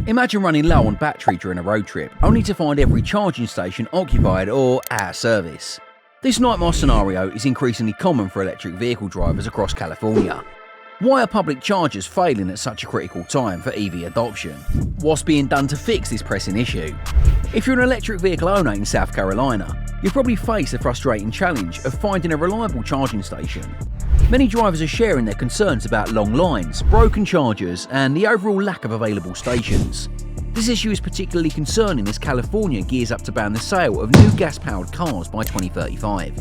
Imagine running low on battery during a road trip, only to find every charging station occupied or out of service. This nightmare scenario is increasingly common for electric vehicle drivers across California. Why are public chargers failing at such a critical time for EV adoption? What's being done to fix this pressing issue? If you're an electric vehicle owner in South Carolina, you'll probably face the frustrating challenge of finding a reliable charging station. Many drivers are sharing their concerns about long lines, broken chargers, and the overall lack of available stations. This issue is particularly concerning as California gears up to ban the sale of new gas-powered cars by 2035.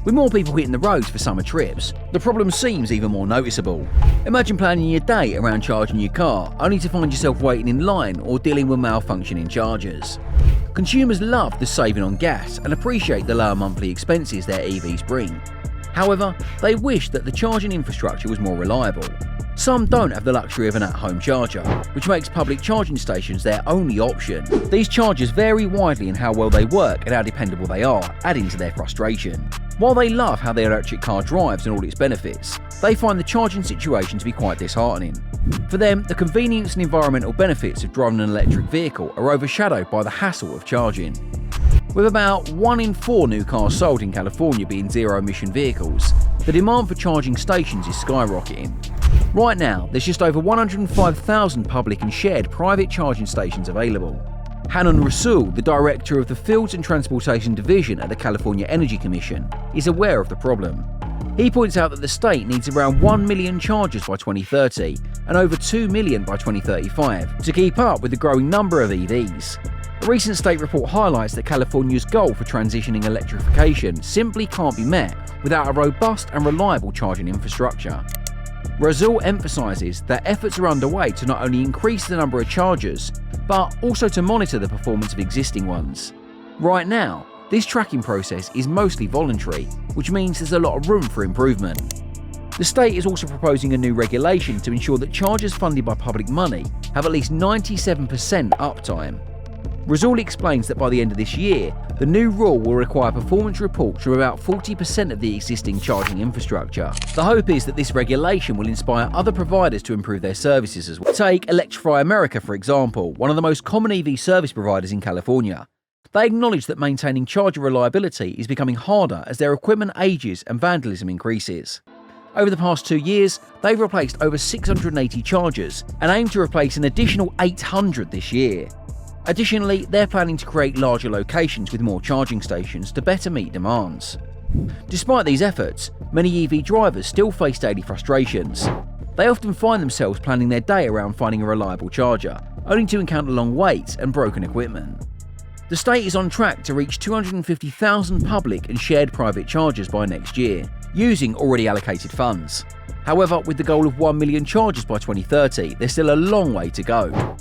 With more people hitting the roads for summer trips, the problem seems even more noticeable. Imagine planning your day around charging your car, only to find yourself waiting in line or dealing with malfunctioning chargers. Consumers love the saving on gas and appreciate the lower monthly expenses their EVs bring. However, they wish that the charging infrastructure was more reliable. Some don't have the luxury of an at-home charger, which makes public charging stations their only option. These chargers vary widely in how well they work and how dependable they are, adding to their frustration. While they love how their electric car drives and all its benefits, they find the charging situation to be quite disheartening. For them, the convenience and environmental benefits of driving an electric vehicle are overshadowed by the hassle of charging. With about 1 in 4 new cars sold in California being zero-emission vehicles, the demand for charging stations is skyrocketing. Right now, there's just over 105,000 public and shared private charging stations available. Hanan Rasool, the director of the Fields and Transportation Division at the California Energy Commission, is aware of the problem. He points out that the state needs around 1 million chargers by 2030 and over 2 million by 2035 to keep up with the growing number of EVs. A recent state report highlights that California's goal for transitioning electrification simply can't be met without a robust and reliable charging infrastructure. Rasool emphasises that efforts are underway to not only increase the number of chargers, but also to monitor the performance of existing ones. Right now, this tracking process is mostly voluntary, which means there's a lot of room for improvement. The state is also proposing a new regulation to ensure that chargers funded by public money have at least 97% uptime. Rasool explains that by the end of this year, the new rule will require performance reports from about 40% of the existing charging infrastructure. The hope is that this regulation will inspire other providers to improve their services as well. Take Electrify America, for example, one of the most common EV service providers in California. They acknowledge that maintaining charger reliability is becoming harder as their equipment ages and vandalism increases. Over the past 2 years, they've replaced over 680 chargers and aim to replace an additional 800 this year. Additionally, they're planning to create larger locations with more charging stations to better meet demands. Despite these efforts, many EV drivers still face daily frustrations. They often find themselves planning their day around finding a reliable charger, only to encounter long waits and broken equipment. The state is on track to reach 250,000 public and shared private chargers by next year, using already allocated funds. However, with the goal of 1 million chargers by 2030, there's still a long way to go.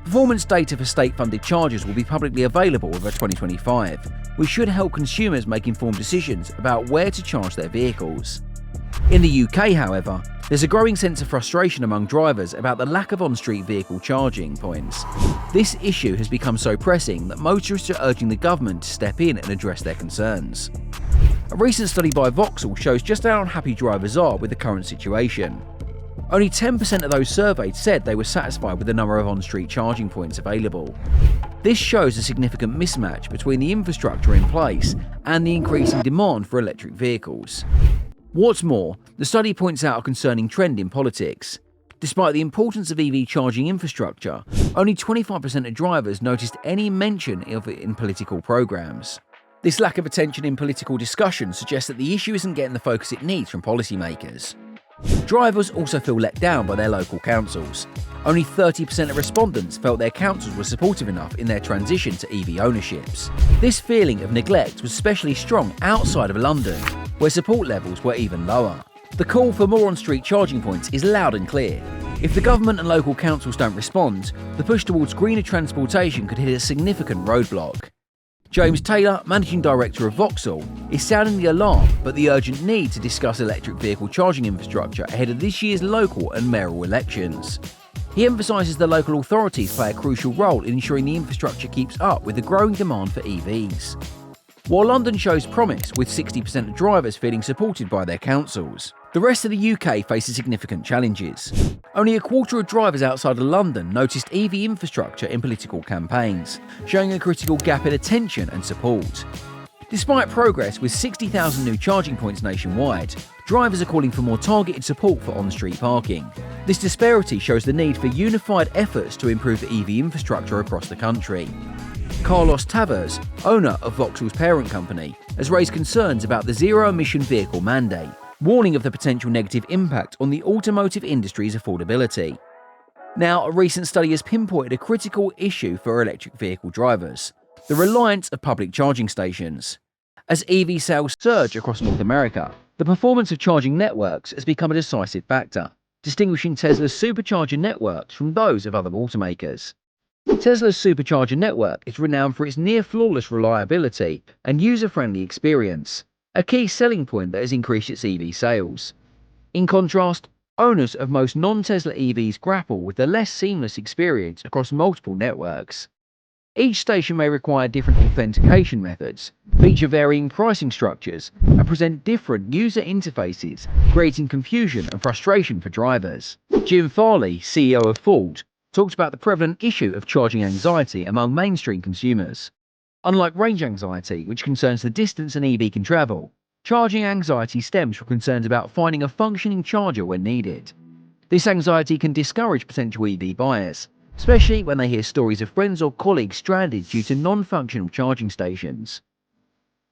Performance data for state-funded chargers will be publicly available by 2025, which should help consumers make informed decisions about where to charge their vehicles. In the UK, however, there's a growing sense of frustration among drivers about the lack of on-street vehicle charging points. This issue has become so pressing that motorists are urging the government to step in and address their concerns. A recent study by Vauxhall shows just how unhappy drivers are with the current situation. Only 10% of those surveyed said they were satisfied with the number of on-street charging points available. This shows a significant mismatch between the infrastructure in place and the increasing demand for electric vehicles. What's more, the study points out a concerning trend in politics. Despite the importance of EV charging infrastructure, only 25% of drivers noticed any mention of it in political programs. This lack of attention in political discussion suggests that the issue isn't getting the focus it needs from policymakers. Drivers also feel let down by their local councils. Only 30% of respondents felt their councils were supportive enough in their transition to EV ownerships. This feeling of neglect was especially strong outside of London, where support levels were even lower. The call for more on-street charging points is loud and clear. If the government and local councils don't respond, the push towards greener transportation could hit a significant roadblock. James Taylor, Managing Director of Vauxhall, is sounding the alarm but the urgent need to discuss electric vehicle charging infrastructure ahead of this year's local and mayoral elections. He emphasises the local authorities play a crucial role in ensuring the infrastructure keeps up with the growing demand for EVs. While London shows promise with 60% of drivers feeling supported by their councils, The rest of the UK faces significant challenges. Only a quarter of drivers outside of London noticed EV infrastructure in political campaigns, showing a critical gap in attention and support. Despite progress with 60,000 new charging points nationwide, drivers are calling for more targeted support for on-street parking. This disparity shows the need for unified efforts to improve the EV infrastructure across the country. Carlos Tavares, owner of Vauxhall's parent company, has raised concerns about the zero-emission vehicle mandate, warning of the potential negative impact on the automotive industry's affordability. Now, a recent study has pinpointed a critical issue for electric vehicle drivers: the reliance of public charging stations. As EV sales surge across North America, the performance of charging networks has become a decisive factor, distinguishing Tesla's supercharger networks from those of other automakers. Tesla's supercharger network is renowned for its near-flawless reliability and user-friendly experience, a key selling point that has increased its EV sales. In contrast, owners of most non-Tesla EVs grapple with a less seamless experience across multiple networks. Each station may require different authentication methods, feature varying pricing structures, and present different user interfaces, creating confusion and frustration for drivers. Jim Farley, CEO of Ford, talked about the prevalent issue of charging anxiety among mainstream consumers. Unlike range anxiety, which concerns the distance an EV can travel, charging anxiety stems from concerns about finding a functioning charger when needed. This anxiety can discourage potential EV buyers, especially when they hear stories of friends or colleagues stranded due to non-functional charging stations.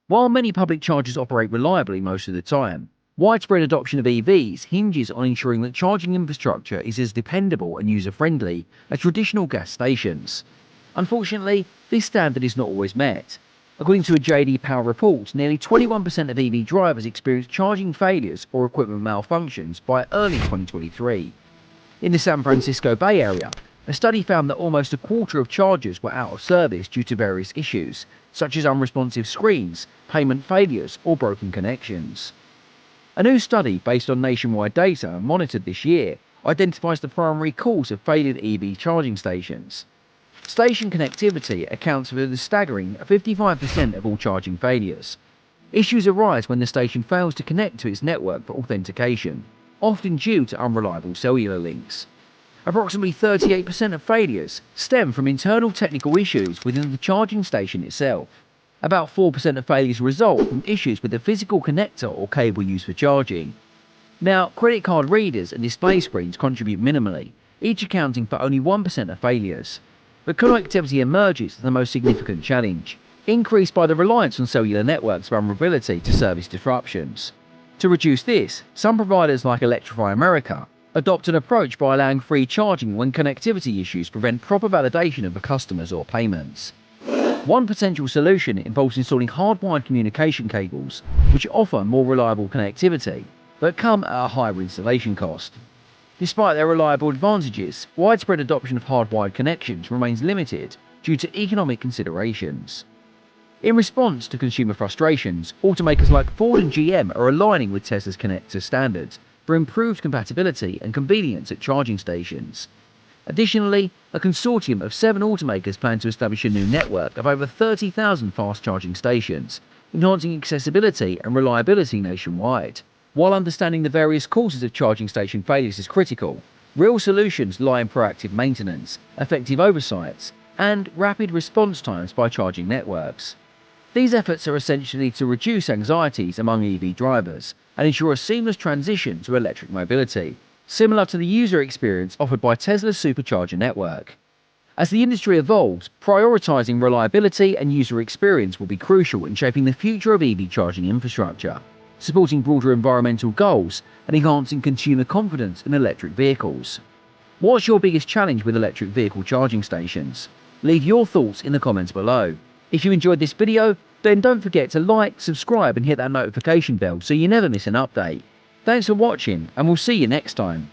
While many public chargers operate reliably most of the time, widespread adoption of EVs hinges on ensuring that charging infrastructure is as dependable and user-friendly as traditional gas stations. Unfortunately, this standard is not always met. According to a JD Power report, nearly 21% of EV drivers experienced charging failures or equipment malfunctions by early 2023. In the San Francisco Bay Area, a study found that almost a quarter of chargers were out of service due to various issues, such as unresponsive screens, payment failures, or broken connections. A new study based on nationwide data monitored this year identifies the primary cause of failed EV charging stations. Station connectivity accounts for the staggering 55% of all charging failures. Issues arise when the station fails to connect to its network for authentication, often due to unreliable cellular links. Approximately 38% of failures stem from internal technical issues within the charging station itself. About 4% of failures result from issues with the physical connector or cable used for charging. Now, credit card readers and display screens contribute minimally, each accounting for only 1% of failures. But connectivity emerges as the most significant challenge, increased by the reliance on cellular networks' vulnerability to service disruptions. To reduce this, some providers like Electrify America adopt an approach by allowing free charging when connectivity issues prevent proper validation of the customers or payments. One potential solution involves installing hardwired communication cables, which offer more reliable connectivity, but come at a higher installation cost. Despite their reliable advantages, widespread adoption of hardwired connections remains limited due to economic considerations. In response to consumer frustrations, automakers like Ford and GM are aligning with Tesla's connector standards for improved compatibility and convenience at charging stations. Additionally, a consortium of 7 automakers plan to establish a new network of over 30,000 fast charging stations, enhancing accessibility and reliability nationwide. While understanding the various causes of charging station failures is critical, real solutions lie in proactive maintenance, effective oversights, and rapid response times by charging networks. These efforts are essentially to reduce anxieties among EV drivers and ensure a seamless transition to electric mobility, similar to the user experience offered by Tesla's supercharger network. As the industry evolves, prioritizing reliability and user experience will be crucial in shaping the future of EV charging infrastructure, supporting broader environmental goals and enhancing consumer confidence in electric vehicles. What's your biggest challenge with electric vehicle charging stations? Leave your thoughts in the comments below. If you enjoyed this video, then don't forget to like, subscribe and hit that notification bell so you never miss an update. Thanks for watching and we'll see you next time.